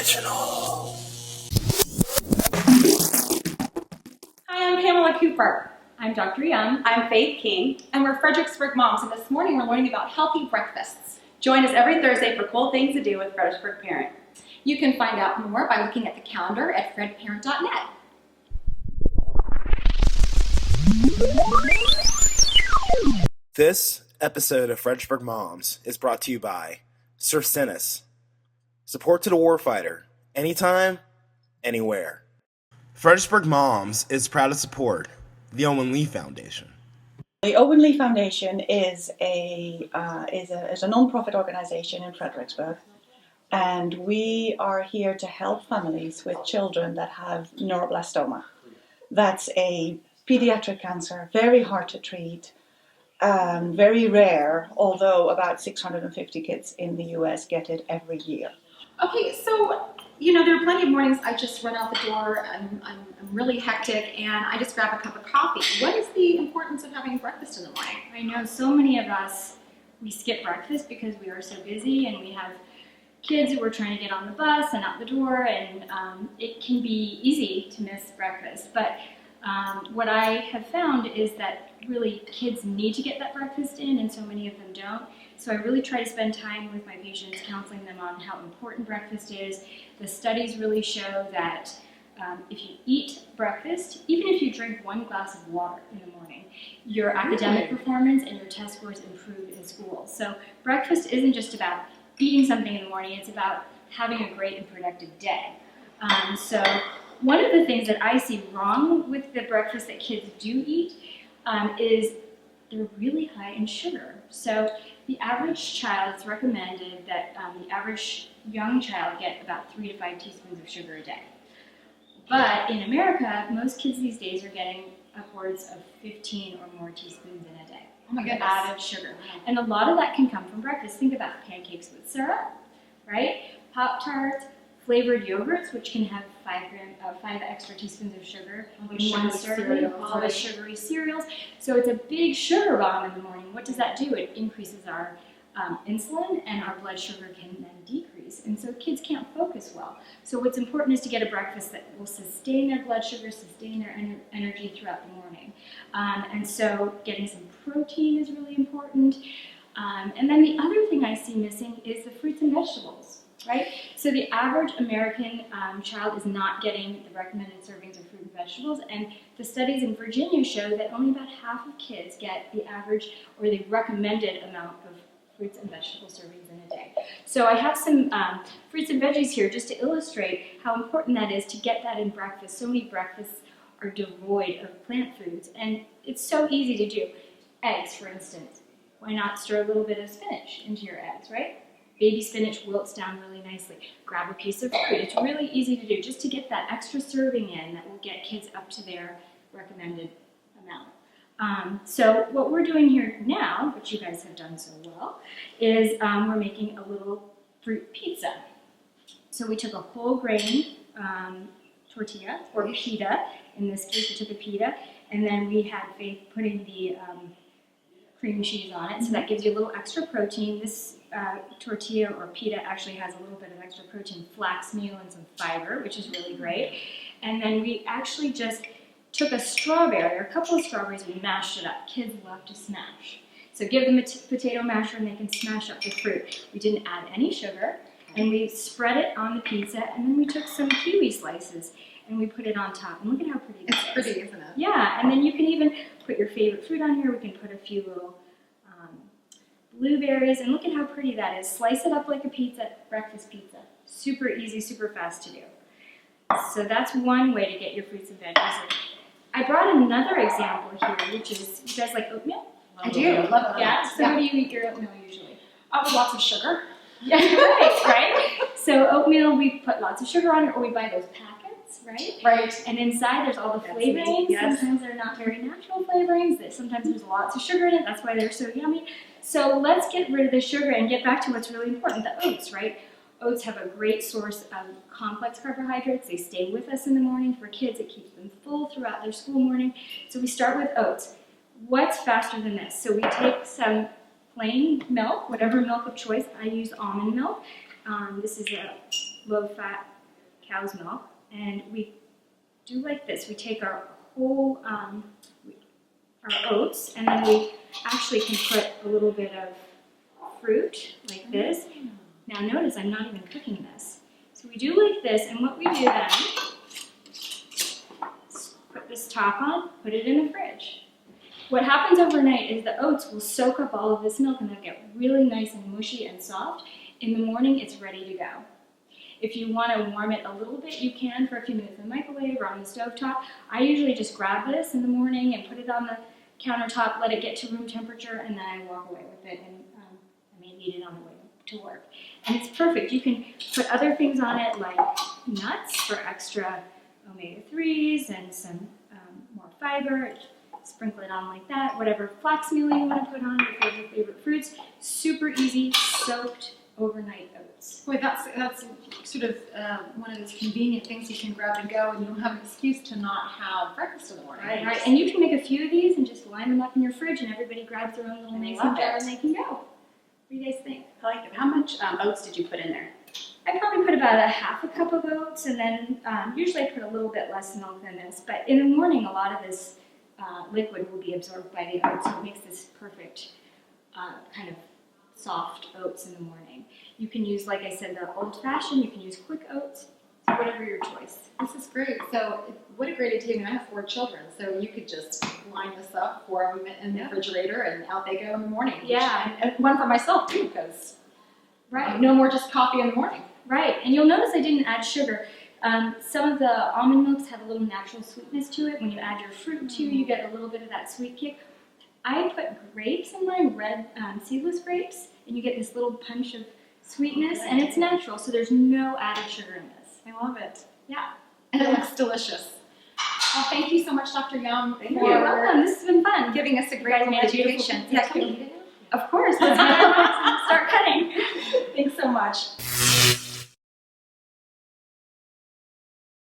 Original. Hi, I'm Pamela Cooper. I'm Dr. Young. I'm Faith King. And we're Fredericksburg moms, and this morning we're learning about healthy breakfasts. Join us every Thursday for cool things to do with Fredericksburg Parent. You can find out more by looking at the calendar at fredparent.net. This episode of Fredericksburg Moms is brought to you by Circinus. Support to the warfighter, anytime, anywhere. Fredericksburg Moms is proud to support the Owen Lee Foundation. The Owen Lee Foundation is a non-profit organization in Fredericksburg, and we are here to help families with children that have neuroblastoma. That's a pediatric cancer, very hard to treat, very rare, although about 650 kids in the US get it every year. Okay, so, there are plenty of mornings I just run out the door, I'm really hectic, and I just grab a cup of coffee. What is the importance of having breakfast in the morning? I know so many of us, we skip breakfast because we are so busy and we have kids who are trying to get on the bus and out the door, and it can be easy to miss breakfast. But what I have found is that really kids need to get that breakfast in, and so many of them don't. So I really try to spend time with my patients, counseling them on how important breakfast is. The studies really show that if you eat breakfast, even if you drink one glass of water in the morning, your academic performance and your test scores improve in school. So breakfast isn't just about eating something in the morning, it's about having a great and productive day. So one of the things that I see wrong with the breakfast that kids do eat is they're really high in sugar. So the average child, it's recommended that the average young child get about 3 to 5 teaspoons of sugar a day. But in America, most kids these days are getting upwards of 15 or more teaspoons in a day. Oh my goodness. Added sugar. And a lot of that can come from breakfast. Think about pancakes with syrup, right? Pop-Tarts, flavored yogurts, which can have 5 extra teaspoons of sugar in one serving, all the sugary cereals. So it's a big sugar bomb in the morning. What does that do? It increases our insulin, and our blood sugar can then decrease. And so kids can't focus well. So what's important is to get a breakfast that will sustain their blood sugar, sustain their energy throughout the morning. And so getting some protein is really important. And then the other thing I see missing is the fruits and vegetables. Right? So the average American child is not getting the recommended servings of fruit and vegetables, and the studies in Virginia show that only about half of kids get the average or the recommended amount of fruits and vegetable servings in a day. So I have some fruits and veggies here just to illustrate how important that is to get that in breakfast. So many breakfasts are devoid of plant foods, and it's so easy to do. Eggs, for instance. Why not stir a little bit of spinach into your eggs, right? Baby spinach wilts down really nicely. Grab a piece of fruit. It's really easy to do just to get that extra serving in that will get kids up to their recommended amount. So what we're doing here now, which you guys have done so well, is we're making a little fruit pizza. So we took a whole grain tortilla, or pita. In this case, we took a pita, and then we had Faith putting the cream cheese on it, so that gives you a little extra protein. This tortilla or pita actually has a little bit of extra protein, flax meal, and some fiber, which is really great. And then we actually just took a strawberry, or a couple of strawberries, and mashed it up. Kids love to smash. So give them a potato masher and they can smash up the fruit. We didn't add any sugar, and we spread it on the pizza, and then we took some kiwi slices and we put it on top. And look at how pretty this is. It's pretty, isn't it? Yeah, and then you can even put your favorite fruit on here. We can put a few little blueberries, and look at how pretty that is. Slice it up like a pizza, breakfast pizza. Super easy, super fast to do. So that's one way to get your fruits and veggies. I brought another example here, which is, you guys like oatmeal? I do. Love oatmeal. Yeah, so how do you eat your oatmeal usually? With lots of sugar. Yeah, right? So oatmeal, we put lots of sugar on it, or we buy those packets, right? Right. And inside there's all the flavorings. Yes. Sometimes they're not very natural flavorings. Sometimes there's lots of sugar in it. That's why they're so yummy. So let's get rid of the sugar and get back to what's really important, the oats, right? Oats have a great source of complex carbohydrates. They stay with us in the morning. For kids, it keeps them full throughout their school morning. So we start with oats. What's faster than this? So we take some plain milk, whatever milk of choice. I use almond milk. This is a low-fat cow's milk, and we do like this. We take our whole, our oats, and then we actually can put a little bit of fruit like this. Now notice I'm not even cooking this. So we do like this, and what we do then is put this top on, put it in the fridge. What happens overnight is the oats will soak up all of this milk and they'll get really nice and mushy and soft. In the morning, it's ready to go. If you want to warm it a little bit, you can for a few minutes in the microwave or on the stovetop. I usually just grab this in the morning and put it on the countertop, let it get to room temperature, and then I walk away with it, and I may eat it on the way to work. And it's perfect. You can put other things on it like nuts for extra omega-3s and some more fiber. Sprinkle it on like that. Whatever flax meal you want to put on, your favorite fruits. Super easy, soaked overnight oats. Boy, that's sort of one of those convenient things you can grab and go, and you don't have an excuse to not have breakfast in the morning. Right. And you can make a few of these and just line them up in your fridge, and everybody grabs their own little mason jar and they can go. What do you guys think? I like it. How much oats did you put in there? I probably put about a half a cup of oats, and then usually I put a little bit less milk than this. But in the morning, a lot of this liquid will be absorbed by the oats, so it makes this perfect kind of soft oats in the morning. You can use, like I said, the old-fashioned. You can use quick oats, so whatever your choice. This is great. So what a great idea. I mean, I have 4 children, so you could just line this up for them in the refrigerator, and out they go in the morning. Yeah. And one for myself, too, because Right. no more just coffee in the morning. Right, and you'll notice I didn't add sugar. Some of the almond milks have a little natural sweetness to it. When you add your fruit too, you get a little bit of that sweet kick. I put grapes in mine, red seedless grapes, and you get this little punch of sweetness, and it's natural, so there's no added sugar in this. I love it. Yeah. And it looks delicious. Well, thank you so much, Dr. Young, You're welcome. This has been fun. giving us a You great guys made a beautiful education. pizza Yeah, can we too. eat it now? Of course. Let's start cutting. Thanks so much.